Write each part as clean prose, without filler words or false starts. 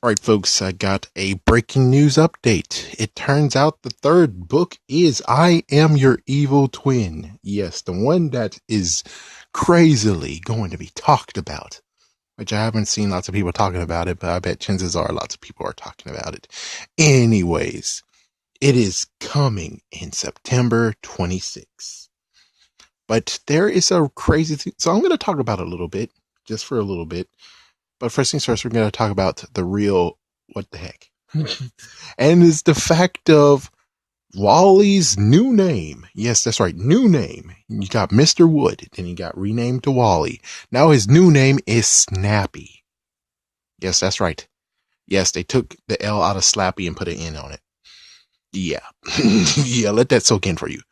All right, folks, I got a breaking news update. It turns out the third book is I Am Your Evil Twin. Yes, the one that is crazily going to be talked about, which I haven't seen lots of people talking about it, but I bet chances are lots of people are talking about it. Anyways, it is coming in September 26th. But there is a crazy thing. So I'm going to talk about it a little bit, just for a little bit. But first things first, we're going to talk about the real what the heck. And it's the fact of Wally's new name. Yes, that's right, new name. You got Mr. Wood, then he got renamed to Wally. Now his new name is Snappy. Yes, that's right. Yes, they took the L out of Slappy and put an N on it. Yeah. Yeah, let that soak in for you.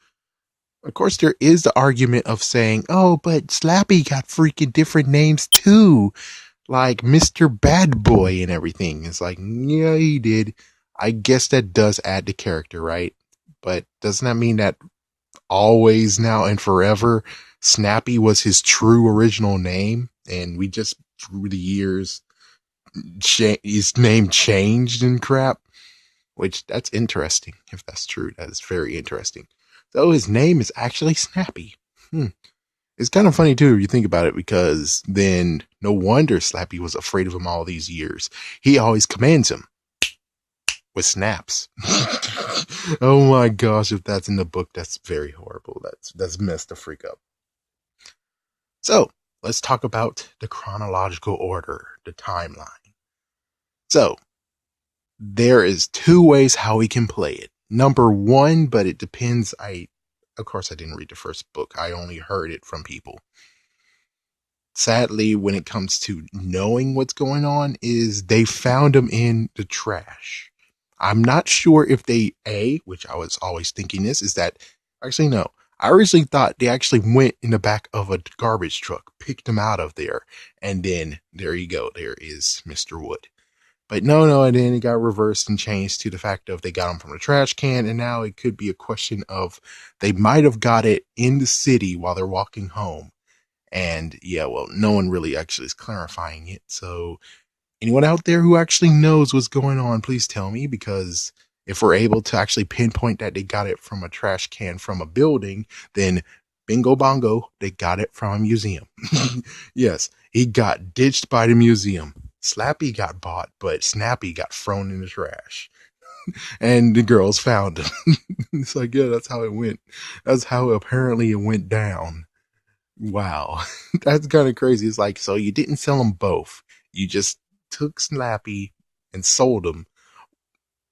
Of course, there is the argument of saying, oh, but Slappy got freaking different names too. Like Mr. Bad Boy and everything. It's like, yeah, he did. I guess that does add to character, right? But doesn't that mean that always now and forever Snappy was his true original name? And we just, through the years, his name changed and crap? Which, that's interesting. If that's true, that is very interesting. So his name is actually Snappy. It's kind of funny too if you think about it, because then no wonder Slappy was afraid of him all these years. He always commands him with snaps. Oh my gosh, if that's in the book, that's very horrible. That's messed the freak up. So let's talk about the chronological order, the timeline. So there is two ways how we can play it. Number one, but it depends. Of course, I didn't read the first book. I only heard it from people. Sadly, when it comes to knowing what's going on, is they found him in the trash. I'm not sure if which I was always thinking is that, actually no. I originally thought they actually went in the back of a garbage truck, picked him out of there, and then there you go, there is Mr. Wood. But no, and then it got reversed and changed to the fact of they got him from the trash can, and now it could be a question of they might have got it in the city while they're walking home. And yeah, well, no one really actually is clarifying it. So anyone out there who actually knows what's going on, please tell me, because if we're able to actually pinpoint that they got it from a trash can from a building, then bingo bongo, they got it from a museum. Yes, he got ditched by the museum. Slappy got bought, but Snappy got thrown in the trash. And the girls found him. It's like, yeah, that's how it went. That's how apparently it went down. Wow. That's kind of crazy. It's like, so you didn't sell them both. You just took Slappy and sold them,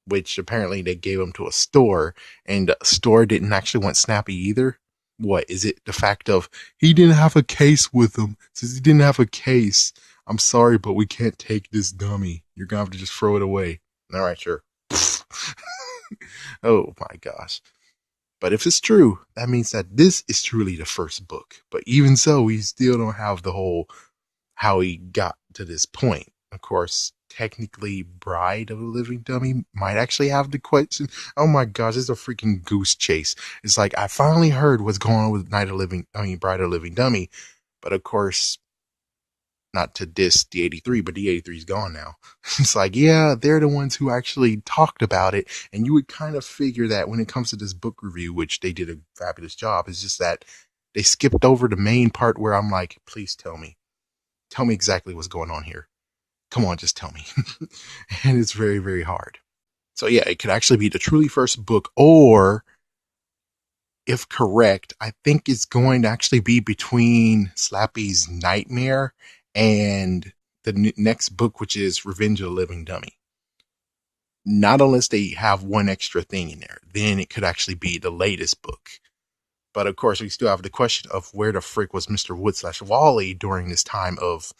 which apparently they gave them to a store, and the store didn't actually want Snappy either. What is it? The fact of he didn't have a case with him. Since he didn't have a case, I'm sorry, but we can't take this dummy. You're gonna have to just throw it away. All right, sure. Oh my gosh. But if it's true, that means that this is truly the first book. But even so, we still don't have the whole how he got to this point. Of course, technically, Bride of a Living Dummy might actually have the question. Oh my gosh, it's a freaking goose chase. It's like, I finally heard what's going on with Bride of a Living Dummy. But of course, not to diss the 83, but the 83 is gone now. It's like, yeah, they're the ones who actually talked about it. And you would kind of figure that when it comes to this book review, which they did a fabulous job, is just that they skipped over the main part where I'm like, please tell me. Tell me exactly what's going on here. Come on, just tell me. And it's very, very hard. So yeah, it could actually be the truly first book, or if correct, I think it's going to actually be between Slappy's Nightmare and the next book, which is Revenge of the Living Dummy. Not unless they have one extra thing in there, then it could actually be the latest book. But of course, we still have the question of where the frick was Mr. Wood / Wally during this time of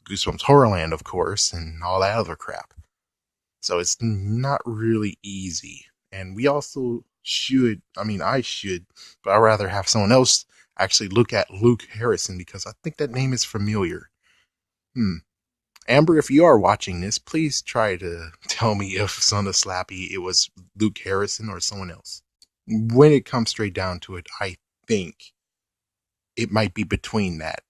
Goosebumps Horrorland, of course, and all that other crap. So it's not really easy. And we also I should, but I'd rather have someone else actually look at Luke Harrison, because I think that name is familiar. Amber, if you are watching this, please try to tell me if Son of Slappy, it was Luke Harrison or someone else. When it comes straight down to it, I think it might be between that.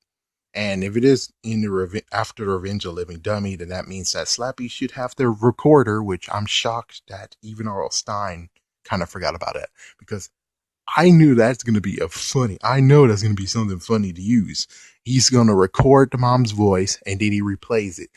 And if it is in the after the Revenge of the Living Dummy, then that means that Slappy should have their recorder, which I'm shocked that even R.L. Stine kind of forgot about it, because I knew that's going to be I know that's going to be something funny to use. He's going to record the mom's voice and then he replays it.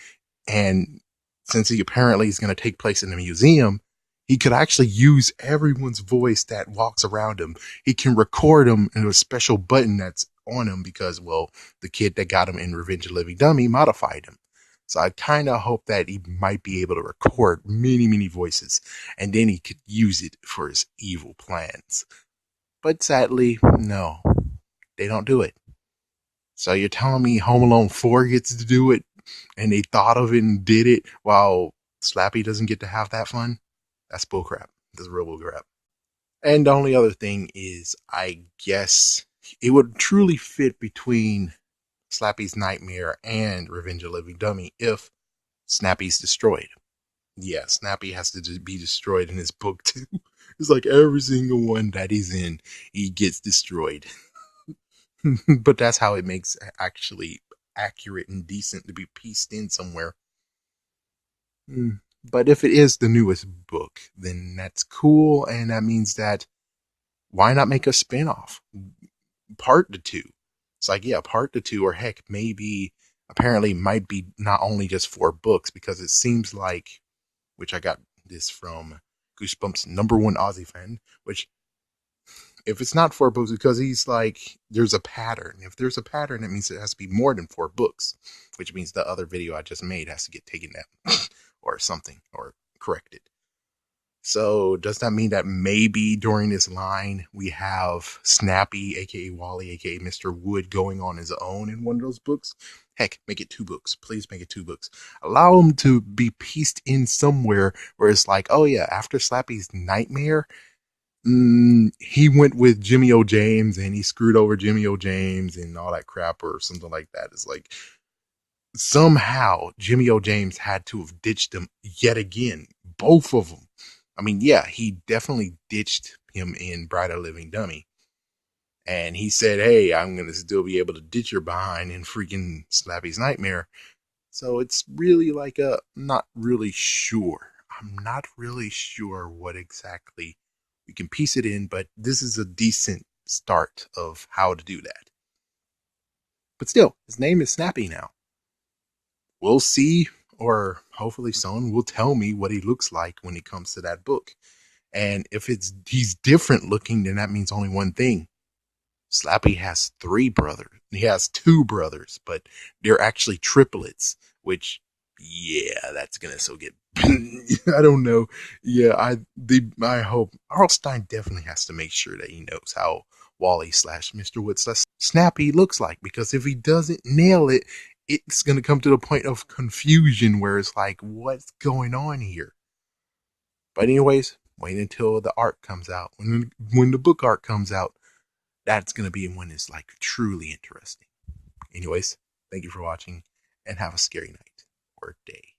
And since he apparently is going to take place in a museum, he could actually use everyone's voice that walks around him. He can record them in a special button that's on him because, well, the kid that got him in Revenge of the Living Dummy modified him. So I kind of hope that he might be able to record many, many voices and then he could use it for his evil plans. But sadly, no, they don't do it. So you're telling me Home Alone 4 gets to do it and they thought of it and did it while Slappy doesn't get to have that fun? That's bullcrap. That's real bullcrap. And the only other thing is, I guess it would truly fit between Slappy's Nightmare and Revenge of the Living Dummy if Snappy's destroyed. Yeah, Snappy has to be destroyed in his book too. It's like every single one that he's in, he gets destroyed. But that's how it makes actually accurate and decent to be pieced in somewhere. But if it is the newest book, then that's cool, and that means that why not make a spin-off? Part to two. It's like, yeah, part to two, or heck, maybe apparently might be not only just 4 books, because it seems like, which I got this from Goosebumps #1 Aussie Fan, which if it's not 4 books, because he's like, there's a pattern. If there's a pattern, it means it has to be more than 4 books, which means the other video I just made has to get taken down or something, or corrected. So does that mean that maybe during this line we have Snappy, aka Wally, aka Mr. Wood, going on his own in one of those books? Heck, make it 2 books. Please make it 2 books. Allow him to be pieced in somewhere where it's like, oh yeah, after Slappy's nightmare, he went with Jimmy O. James and he screwed over Jimmy O. James and all that crap or something like that. It's like somehow Jimmy O. James had to have ditched him yet again. Both of them. I mean, yeah, he definitely ditched him in Bride of the Living Dummy. And he said, hey, I'm going to still be able to ditch your behind in freaking Slappy's Nightmare. So it's really like not really sure. I'm not really sure what exactly we can piece it in, but this is a decent start of how to do that. But still, his name is Snappy now. We'll see, or hopefully someone will tell me what he looks like when it comes to that book. And if he's different looking, then that means only one thing. Slappy has 3 brothers. He has 2 brothers, but they're actually triplets, which, yeah, that's gonna so get. I don't know. Yeah, I hope Arl Stein definitely has to make sure that he knows how Wally / Mr. Wood / Snappy looks like, because if he doesn't nail it, it's gonna come to the point of confusion where it's like, what's going on here? But anyways, wait until the art comes out. When the book art comes out, that's going to be when it's like truly interesting. Anyways, thank you for watching and have a scary night or day.